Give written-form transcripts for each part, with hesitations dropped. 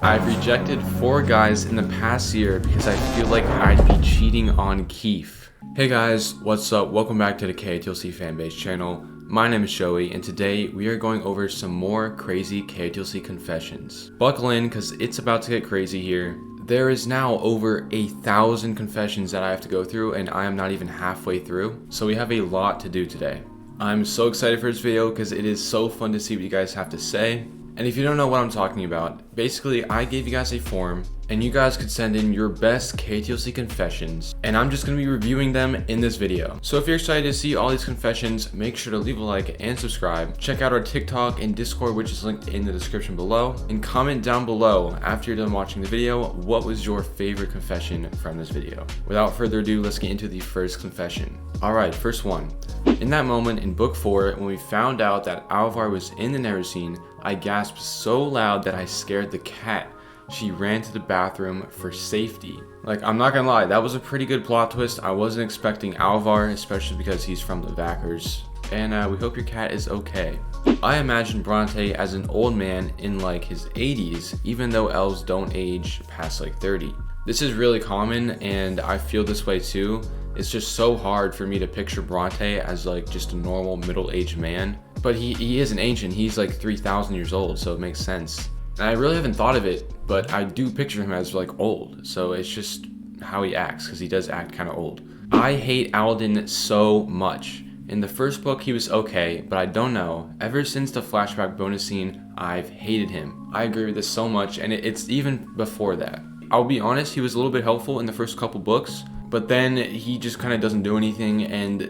I've rejected 4 guys in the past year because I feel like I'd be cheating on Keith. Hey guys, what's up? Welcome back to the KotLC Fanbase channel. My name is Joey, and today we are going over some more crazy KotLC confessions. Buckle in, because it's about to get crazy here. There is now over 1,000 confessions that I have to go through, and I am not even halfway through, so we have a lot to do today. I'm so excited for this video because it is so fun to see what you guys have to say. And if you don't know what I'm talking about, basically I gave you guys a form and you guys could send in your best KotLC confessions, and I'm just going to be reviewing them in this video. So if you're excited to see all these confessions, make sure to leave a like and subscribe. Check out our TikTok and Discord, which is linked in the description below, and comment down below after you're done watching the video what was your favorite confession from this video. Without further ado, let's get into the first confession. Alright, first one. In that moment in book 4, when we found out that Alvar was in the Neverseen, I gasped so loud that I scared the cat. She ran to the bathroom for safety. Like, I'm not gonna lie, that was a pretty good plot twist. I wasn't expecting Alvar, especially because he's from the Vackers. And we hope your cat is okay. I imagine Bronte as an old man in like his 80s, even though elves don't age past like 30. This is really common, and I feel this way too. It's just so hard for me to picture Bronte as like just a normal middle-aged man. But he is an ancient. He's like 3,000 years old, so it makes sense. And I really haven't thought of it, but I do picture him as like old. So it's just how he acts, because he does act kind of old. I hate Alden so much. In the first book, he was okay, but I don't know. Ever since the flashback bonus scene, I've hated him. I agree with this so much, and it's even before that. I'll be honest, he was a little bit helpful in the first couple books, but then he just kind of doesn't do anything, and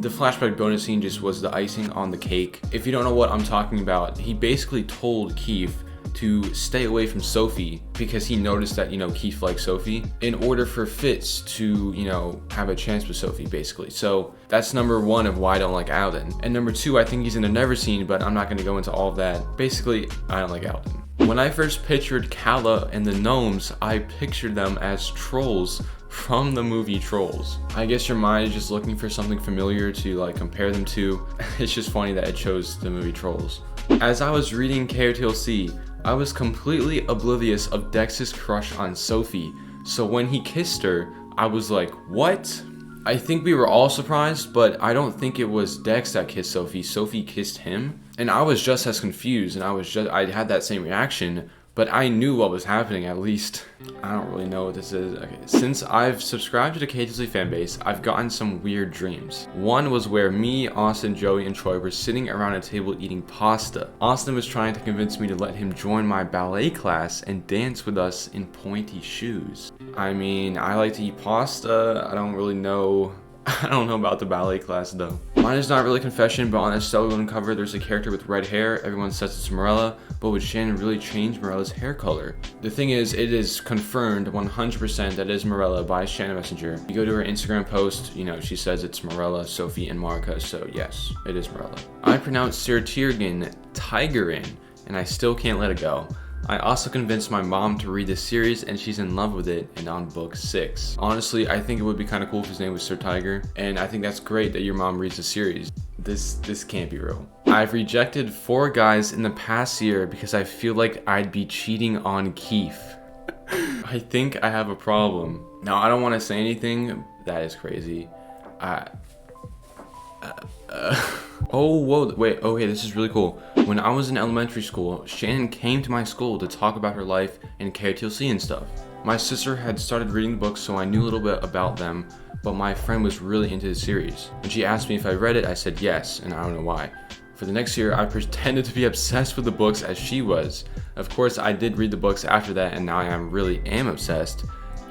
the flashback bonus scene just was the icing on the cake. If you don't know what I'm talking about, he basically told Keith to stay away from Sophie because he noticed that, Keith likes Sophie, in order for Fitz to, have a chance with Sophie, basically. So that's number 1 of why I don't like Alden. And number 2, I think he's in the Neverseen, but I'm not going to go into all of that. Basically, I don't like Alden. When I first pictured Kala and the gnomes, I pictured them as trolls from the movie Trolls. I guess your mind is just looking for something familiar to like compare them to. It's just funny that it chose the movie Trolls. As I was reading KotLC, I was completely oblivious of Dex's crush on Sophie. So when he kissed her, I was like, what? I think we were all surprised, but I don't think it was Dex that kissed Sophie. Sophie kissed him. And I was just as confused, and I had that same reaction, but I knew what was happening at least. I don't really know what this is. Okay. Since I've subscribed to the KotLC Fanbase, I've gotten some weird dreams. One was where me, Austin, Joey, and Troy were sitting around a table eating pasta. Austin was trying to convince me to let him join my ballet class and dance with us in pointy shoes. I mean, I like to eat pasta. I don't know about the ballet class though. Mine is not really a confession, but on the Seward cover, there's a character with red hair. Everyone says it's Morella, but would Shannon really change Morella's hair color? The thing is, it is confirmed 100% that it is Morella by Shannon Messenger. You go to her Instagram post, she says it's Morella, Sophie, and Marika, so yes, it is Morella. I pronounce Sir Tiergan Tigerin, and I still can't let it go. I also convinced my mom to read this series, and she's in love with it and on book 6. Honestly, I think it would be kind of cool if his name was Sir Tiger, and I think that's great that your mom reads the series. This can't be real. I've rejected 4 guys in the past year because I feel like I'd be cheating on Keith. I think I have a problem. Now, I don't want to say anything. That is crazy. Oh, whoa, wait, okay, this is really cool. When I was in elementary school, Shannon came to my school to talk about her life in KotLC and stuff. My sister had started reading the books, so I knew a little bit about them, but my friend was really into the series. When she asked me if I read it, I said yes, and I don't know why. For the next year, I pretended to be obsessed with the books as she was. Of course, I did read the books after that, and now I really am obsessed.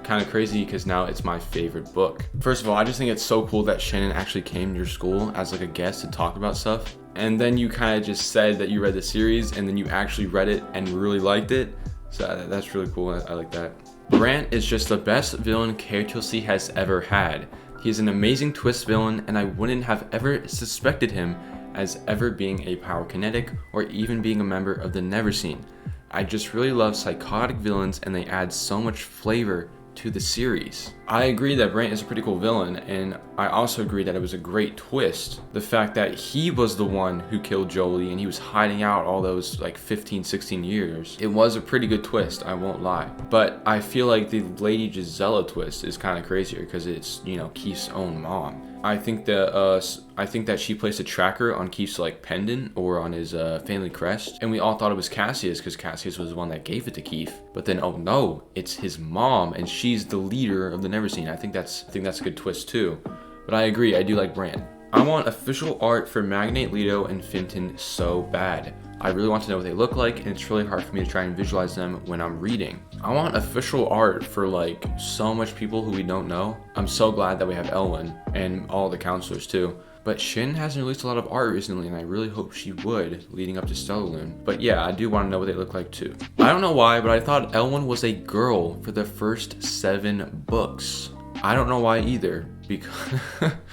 Kind of crazy because now it's my favorite book. First of all, I just think it's so cool that Shannon actually came to your school as like a guest to talk about stuff, and then you kind of just said that you read the series and then you actually read it and really liked it. So that's really cool. I like that. Brant is just the best villain KotLC has ever had. He is an amazing twist villain, and I wouldn't have ever suspected him as ever being a pyrokinetic or even being a member of the Neverseen. I just really love psychotic villains, and they add so much flavor to the series. I agree that Brant is a pretty cool villain, and I also agree that it was a great twist. The fact that he was the one who killed Jolie and he was hiding out all those like 15, 16 years. It was a pretty good twist, I won't lie. But I feel like the Lady Gisela twist is kind of crazier because it's, you know, Keith's own mom. I think that she placed a tracker on Keith's like pendant or on his family crest, and we all thought it was Cassius because Cassius was the one that gave it to Keith. But then, oh no, it's his mom, and she's the leader of the Never Seen. I think that's a good twist too. But I agree, I do like Bran. I want official art for Magnate, Leto, and Finton so bad. I really want to know what they look like, and it's really hard for me to try and visualize them when I'm reading. I want official art for like so much people who we don't know. I'm so glad that we have Elwyn and all the counselors too. But Shin hasn't released a lot of art recently, and I really hope she would leading up to Stellarloon. But yeah, I do want to know what they look like too. I don't know why, but I thought Elwyn was a girl for the first 7 books. I don't know why either, because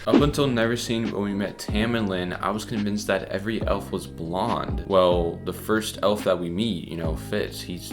up until Never Seen, when we met Tam and Lynn, I was convinced that every elf was blonde. Well, the first elf that we meet, you know, Fitz, he's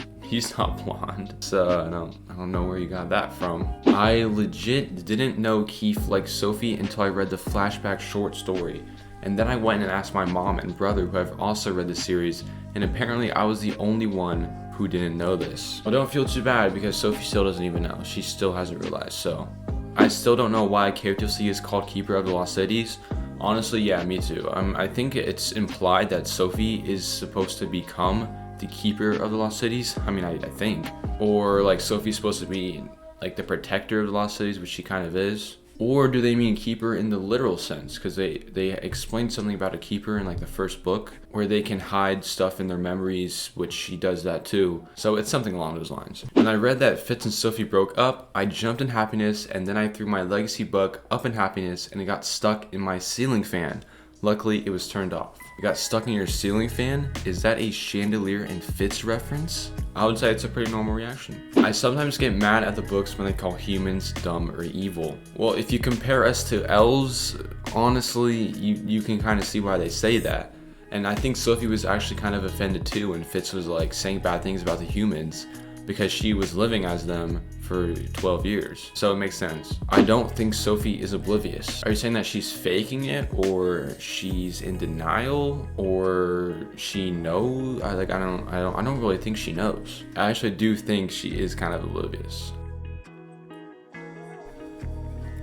not blonde. So I don't know where you got that from. I legit didn't know Keith liked Sophie until I read the flashback short story. And then I went and asked my mom and brother, who have also read the series, and apparently I was the only one who didn't know this. Well, don't feel too bad because Sophie still doesn't even know. She still hasn't realized, so. I still don't know why KotLC is called Keeper of the Lost Cities. Honestly, yeah, me too. I think it's implied that Sophie is supposed to become the Keeper of the Lost Cities. I mean, I think. Or like Sophie's supposed to be like the protector of the Lost Cities, which she kind of is. Or do they mean keeper in the literal sense? Because they explained something about a keeper in like the first book where they can hide stuff in their memories, which she does that too. So it's something along those lines. When I read that Fitz and Sophie broke up, I jumped in happiness, and then I threw my legacy book up in happiness, and it got stuck in my ceiling fan. Luckily, it was turned off. It got stuck in your ceiling fan? Is that a Chandelier and Fitz reference? I would say it's a pretty normal reaction. I sometimes get mad at the books when they call humans dumb or evil. Well, if you compare us to elves, honestly, you can kind of see why they say that. And I think Sophie was actually kind of offended too when Fitz was like saying bad things about the humans because she was living as them for 12 years. So it makes sense. I don't think Sophie is oblivious. Are you saying that she's faking it, or she's in denial, or she knows? I don't really think she knows. I actually do think she is kind of oblivious.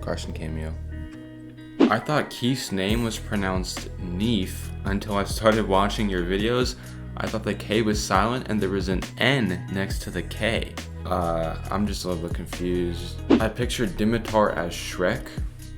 Carson cameo. I thought Keith's name was pronounced Neef until I started watching your videos. I thought the K was silent and there was an N next to the K. I'm just a little bit confused. I pictured Dimitar as Shrek.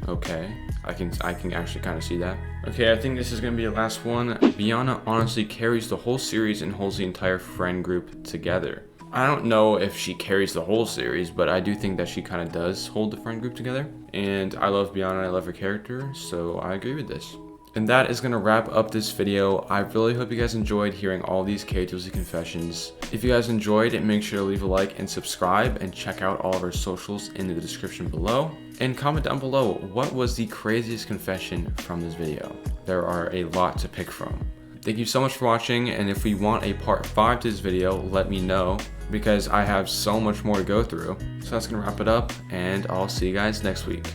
Okay, I can actually kind of see that. Okay, I think this is gonna be the last one. Bianna honestly carries the whole series and holds the entire friend group together. I don't know if she carries the whole series, but I do think that she kind of does hold the friend group together. And I love Bianna, I love her character, so I agree with this. And that is going to wrap up this video. I really hope you guys enjoyed hearing all these KotLC confessions. If you guys enjoyed it, make sure to leave a like and subscribe, and check out all of our socials in the description below. And comment down below, what was the craziest confession from this video? There are a lot to pick from. Thank you so much for watching, and if we want a part 5 to this video, let me know, because I have so much more to go through. So that's going to wrap it up, and I'll see you guys next week.